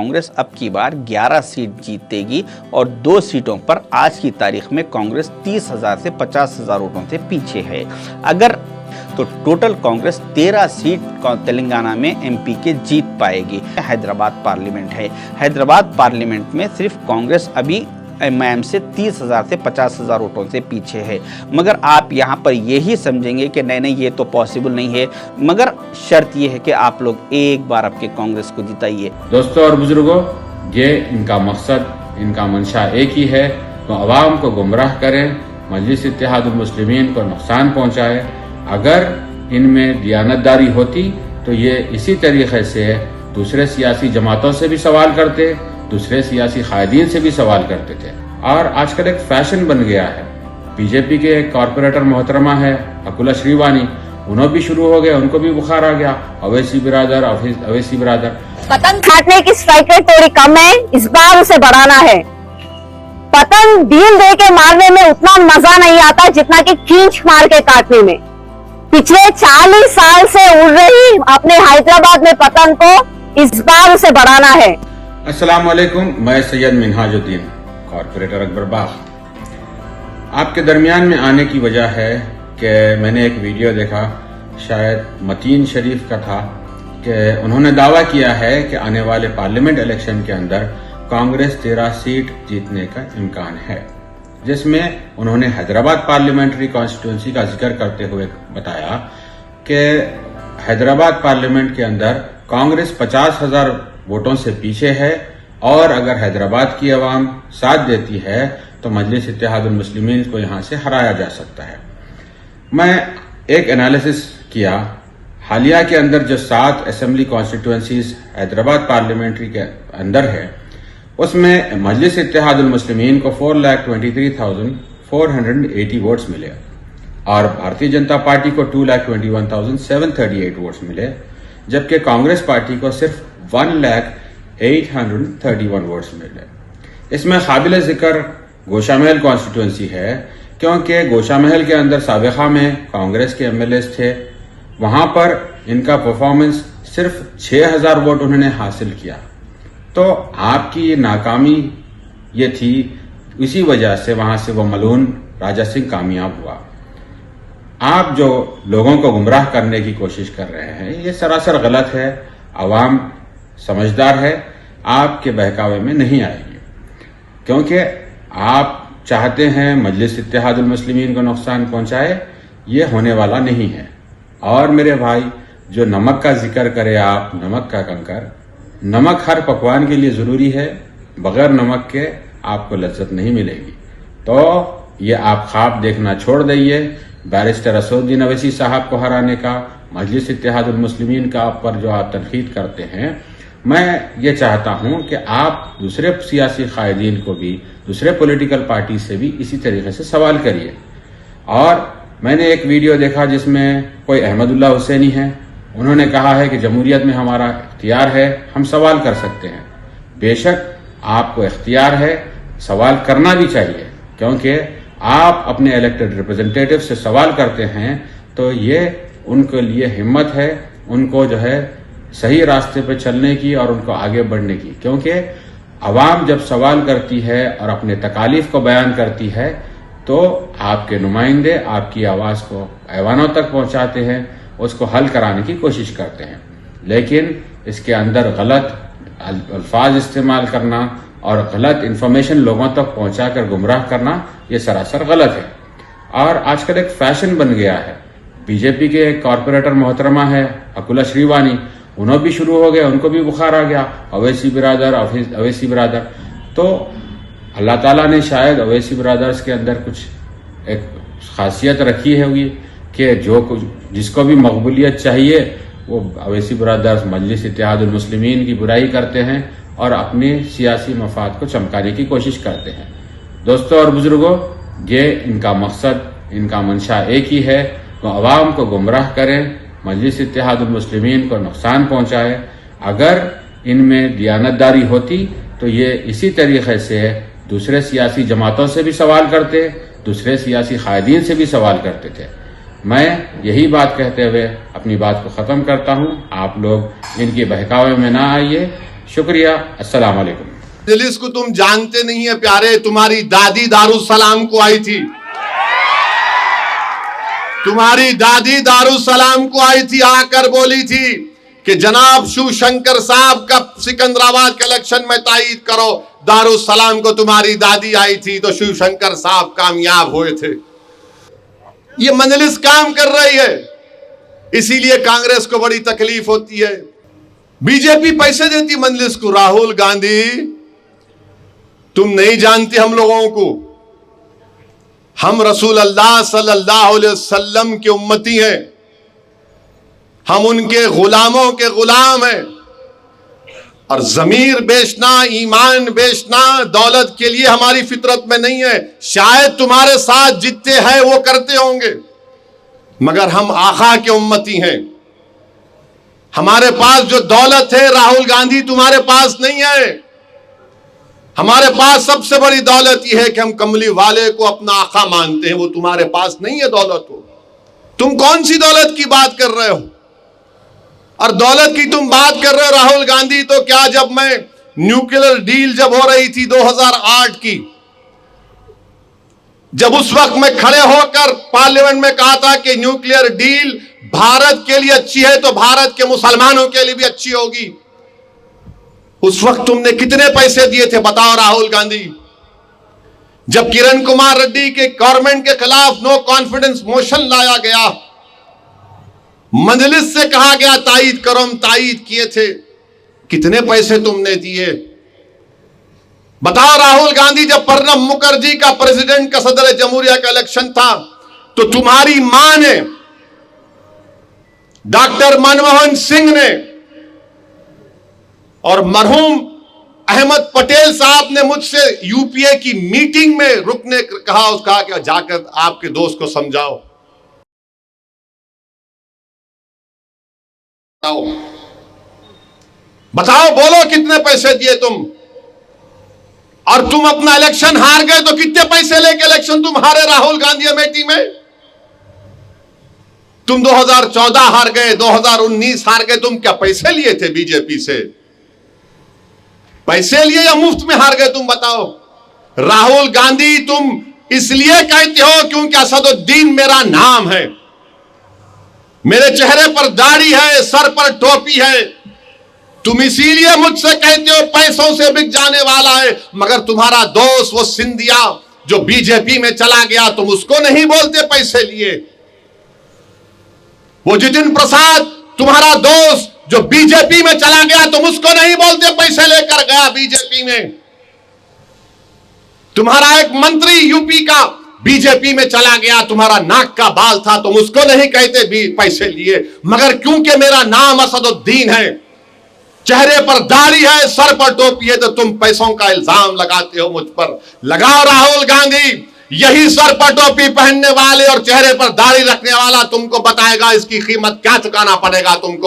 कांग्रेस अब की बार 11 सीट जीतेगी और 2 सीटों पर आज की तारीख में कांग्रेस 30,000 से 50,000 वोटों से पीछे है। अगर तो टोटल कांग्रेस 13 सीट तेलंगाना में एमपी के जीत पाएगी। हैदराबाद पार्लियामेंट है, हैदराबाद पार्लियामेंट में सिर्फ कांग्रेस अभी एमआईएम से 30,000 से 50,000 वोटों से पीछे है। मगर आप यहाँ पर यही समझेंगे कि नहीं ये तो पॉसिबल नहीं है, मगर शर्त ये है कि आप लोग एक बार आपके कांग्रेस को जिताइए। दोस्तों और बुजुर्गों, ये इनका मकसद, इनका मंशा एक ही है, तो अवाम को गुमराह करें, मजलिस इत्तेहादुल मुस्लिमीन को नुकसान पहुँचाए। अगर इनमें दियानतदारी होती तो ये इसी तरीके से दूसरे सियासी जमातों से भी सवाल करते, दूसरे सियासी कायदीन से भी सवाल करते थे। और आजकल एक फैशन बन गया है। बीजेपी के एक कॉर्पोरेटर मोहतरमा है अकुला श्रीवानी, उन्होंने भी शुरू हो गया, उनको भी बुखार आ गया। अवैसी बिरादर पतंग काटने की स्ट्राइक रेट थोड़ी कम है, इस बार उसे बढ़ाना है। पतंग डील दे के मारने में उतना मजा नहीं आता जितना कि खींच मार के काटने में। पिछले 40 साल से उड़ रही अपने हैदराबाद में पतंग को इस बार उसे बढ़ाना है। अस्सलाम वालेकुम, मैं सैयद मिनहाजुद्दीन, कॉर्पोरेटर अकबर बाग। आपके दरमियान में आने की वजह है कि मैंने एक वीडियो देखा, शायद मतीन शरीफ का था, कि उन्होंने दावा किया है कि आने वाले पार्लियामेंट इलेक्शन के अंदर कांग्रेस 13 सीट जीतने का इम्कान है, जिसमें उन्होंने हैदराबाद पार्लियामेंट्री कॉन्स्टिट्यूंसी का जिक्र करते हुए बताया कि हैदराबाद पार्लियामेंट के अंदर कांग्रेस 50,000 वोटों से पीछे है और अगर हैदराबाद की आवाम साथ देती है तो मजलिस इत्तेहादुल मुस्लिमीन को यहां से हराया जा सकता है। मैं एक एनालिसिस किया, हालिया के अंदर जो 7 असेंबली कॉन्स्टिट्यूंसीज हैदराबाद पार्लियामेंट्री के अंदर है, उसमें मजलिस इत्तेहादुल मुस्लिमीन को 4,23,480 वोट्स मिले और भारतीय जनता पार्टी को 2,21,738 वोट्स मिले, जबकि कांग्रेस पार्टी को सिर्फ 1,08,31 वोट्स मिले। इसमें काबिल जिक्र गोशामहल कॉन्स्टिट्यूंसी है, क्योंकि गोशामहल के अंदर साबिका में कांग्रेस के एमएलए थे, वहां पर इनका परफॉर्मेंस सिर्फ 6,000 वोट उन्होंने हासिल किया। तो आपकी नाकामी ये थी, इसी वजह से वहां से वो मलून राजा सिंह कामयाब हुआ। आप जो लोगों को गुमराह करने की कोशिश कर रहे हैं, ये सरासर गलत है। अवाम समझदार है, आपके बहकावे में नहीं आएगी, क्योंकि आप चाहते हैं मजलिस इत्तेहादुल मुस्लिमीन को नुकसान पहुंचाए, ये होने वाला नहीं है। और मेरे भाई, जो नमक का जिक्र करे आप, नमक का कंकर, नमक हर पकवान के लिए जरूरी है, बगैर नमक के आपको लज्जत नहीं मिलेगी। तो ये आप ख्वाब देखना छोड़ दीजिए, बैरिस्टर असदुद्दीन अवैसी साहब को हराने का, मजलिस इत्तेहादुल मुस्लिमीन का पर जो आप तनकीद करते हैं। मैं ये चाहता हूं कि आप दूसरे सियासी कायदीन को भी, दूसरे पॉलिटिकल पार्टी से भी इसी तरीके से सवाल करिए। और मैंने एक वीडियो देखा जिसमें कोई अहमदुल्लाह हुसैनी है, उन्होंने कहा है कि जमहूरियत में हमारा इख्तियार है, हम सवाल कर सकते हैं। बेशक आपको इख्तियार है, सवाल करना भी चाहिए, क्योंकि आप अपने इलेक्टेड रिप्रेजेंटेटिव से सवाल करते हैं तो ये उनके लिए हिम्मत है, उनको जो है सही रास्ते पर चलने की और उनको आगे बढ़ने की। क्योंकि अवाम जब सवाल करती है और अपने तकालीफ को बयान करती है तो आपके नुमाइंदे आपकी आवाज को ऐवानों तक पहुंचाते हैं, उसको हल कराने की कोशिश करते हैं। लेकिन इसके अंदर गलत अल्फाज इस्तेमाल करना और गलत इंफॉर्मेशन लोगों तक पहुंचाकर गुमराह करना, ये सरासर गलत है। और आजकल एक फैशन बन गया है। बीजेपी के एक कॉर्पोरेटर मोहतरमा है अकुला श्रीवानी, उन्होंने भी शुरू हो गया, उनको भी बुखार आ गया। अवैसी बिरादर तो अल्लाह ताला ने शायद अवैसी बिरादर्स के अंदर कुछ एक खासियत रखी होगी कि जिसको भी मकबूलियत चाहिए वो अवैसी बिरादर्स मजलिस इत्तेहादुल मुस्लिमीन की बुराई करते हैं और अपने सियासी मफाद को चमकाने की कोशिश करते हैं। दोस्तों और बुजुर्गों, ये इनका मकसद, इनका मंशा एक ही है, तो अवाम को गुमराह करें, मजलिस इत्तेहादुल मुस्लिमीन को नुकसान पहुंचाए। अगर इनमें दियानतदारी होती तो ये इसी तरीके से दूसरे सियासी जमातों से भी सवाल करते, दूसरे सियासी कायदीन से भी सवाल करते थे। मैं यही बात कहते हुए अपनी बात को खत्म करता हूं। आप लोग इनके बहकावे में ना आइए। शुक्रिया। अस्सलाम वालेकुम। मजलिस को तुम जानते नहीं है प्यारे, तुम्हारी दादी दारुसलाम को आई थी, तुम्हारी दादी दारुसलाम को आई थी, आकर बोली थी कि जनाब शिवशंकर साहब का सिकंदराबाद के इलेक्शन में तायीद करो। दारुसलाम को तुम्हारी दादी आई थी तो शिवशंकर साहब कामयाब हुए थे। ये मजलिस काम कर रही है, इसीलिए कांग्रेस को बड़ी तकलीफ होती है। बीजेपी पैसे देती मजलिस को। राहुल गांधी, तुम नहीं जानते हम लोगों को, हम रसूल अल्लाह सल्लल्लाहु अलैहि वसल्लम के उम्मती हैं, हम उनके गुलामों के गुलाम हैं। और जमीर बेचना, ईमान बेचना दौलत के लिए हमारी फितरत में नहीं है। शायद तुम्हारे साथ जितने हैं वो करते होंगे, मगर हम आका के उम्मती हैं। हमारे पास जो दौलत है राहुल गांधी तुम्हारे पास नहीं है। हमारे पास सबसे बड़ी दौलत यह है कि हम कमली वाले को अपना आका मानते हैं, वो तुम्हारे पास नहीं है दौलत हो। तुम कौन सी दौलत की बात कर रहे हो? और दौलत की तुम बात कर रहे हो राहुल गांधी, तो क्या जब मैं न्यूक्लियर डील जब हो रही थी 2008 की, जब उस वक्त मैं खड़े होकर पार्लियामेंट में कहा था कि न्यूक्लियर डील भारत के लिए अच्छी है तो भारत के मुसलमानों के लिए भी अच्छी होगी, उस वक्त तुमने कितने पैसे दिए थे बताओ राहुल गांधी? जब किरण कुमार रेड्डी के गवर्नमेंट के खिलाफ नो कॉन्फिडेंस मोशन लाया गया, मजलिस से कहा गया तायीद करो, हम तायीद किए थे, कितने पैसे तुमने दिए बताओ राहुल गांधी? जब प्रणब मुखर्जी का प्रेसिडेंट का सदर जमहूरिया का इलेक्शन था तो तुम्हारी मां ने, डॉक्टर मनमोहन सिंह ने और मरहूम अहमद पटेल साहब ने मुझसे यूपीए की मीटिंग में रुकने कहा, उसका कि जाकर आपके दोस्त को समझाओ। बताओ, बोलो कितने पैसे दिए तुम? और तुम अपना इलेक्शन हार गए तो कितने पैसे लेके इलेक्शन तुम हारे राहुल गांधी अमेठी में? तुम 2014 हार गए, 2019 हार गए, तुम क्या पैसे लिए थे बीजेपी से? पैसे लिए या मुफ्त में हार गए तुम बताओ? राहुल गांधी, तुम इसलिए कहते हो क्योंकि असदुद्दीन मेरा नाम है, मेरे चेहरे पर दाढ़ी है, सर पर टोपी है, तुम इसीलिए मुझसे कहते हो पैसों से बिक जाने वाला है। मगर तुम्हारा दोस्त वो सिंधिया जो बीजेपी में चला गया, तुम उसको नहीं बोलते पैसे लिए। वो जितिन प्रसाद तुम्हारा दोस्त जो बीजेपी में चला गया, तुम उसको नहीं बोलते पैसे लेकर गया बीजेपी में। तुम्हारा एक मंत्री यूपी का बीजेपी में चला गया, तुम्हारा नाक का बाल था, तुम उसको नहीं कहते भी पैसे लिए। मगर क्योंकि मेरा नाम असदुद्दीन है, चेहरे पर दाढ़ी है, सर पर टोपी है, तो तुम पैसों का इल्जाम लगाते हो मुझ पर। लगाओ राहुल गांधी, यही सर पर टोपी पहनने वाले और चेहरे पर दाढ़ी रखने वाला तुमको बताएगा इसकी कीमत क्या चुकाना पड़ेगा तुमको।